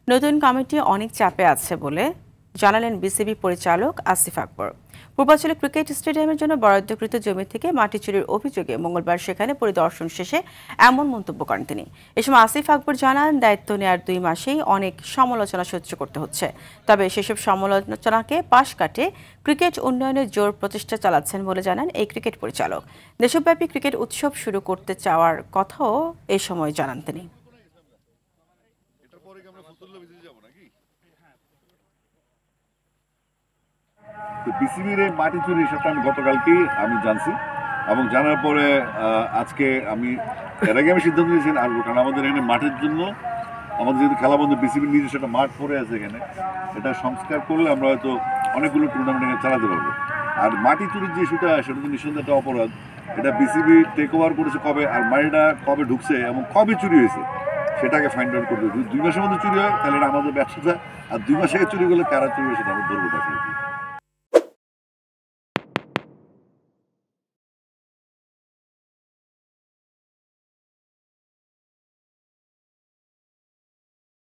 নতুন কমিটি অনেক চাপে আছে বলে জানালেন বিসিবি পরিচালক আসিফ আকবর। পূর্বাঞ্চলে ক্রিকেট স্টেডিয়ামের জন্য বরাদ্দকৃত জমি থেকে মাটি চুরির অভিযোগে মঙ্গলবার সেখানে পরিদর্শন শেষে এমন মন্তব্য করেন তিনি। এ সময় আসিফ আকবর জানান, দায়িত্ব নেওয়ার 2 মাসেই অনেক সমালোচনা সহ্য করতে হচ্ছে, তবে সেসব সমালোচনাকে পাশ কাটে ক্রিকেট উন্নয়নের জোর প্রচেষ্টা চালাচ্ছেন বলে জানান এই ক্রিকেট পরিচালক। দেশব্যাপী ক্রিকেট উৎসব শুরু করতে চাওয়ার কথাও এ সময় জানান তিনি। বিসিবির এই মাটি চুরি হিসাবটা আমি গতকালকেই জানছি এবং জানার পরে আজকে এর আগে আমি সিদ্ধান্ত নিয়েছেন আসবো, কারণ আমাদের এখানে মাঠের জন্য আমাদের যেহেতু খেলা বন্ধু বিসিবির নিজস্ব একটা মাঠ পড়ে আছে এখানে, এটা সংস্কার করলে আমরা হয়তো অনেকগুলো টুর্নামেন্ট এখানে চালাতে পারবো। আর মাটি চুরির যে ইস্যুটা, সেটা তো নিঃসন্দেহে একটা অপরাধ। এটা বিসিবি টেক ওভার করেছে কবে, আর মাটিটা কবে ঢুকছে এবং কবে চুরি হয়েছে সেটাকে ফাইন্ড আউট করবে। যদি 2 মাসের মধ্যে চুরি হয় তাহলে এটা আমাদের ব্যবসাটা, আর 2 মাস আগে চুরি করলে কারা চুরি হয়েছে সেটা আমরা ধরবো।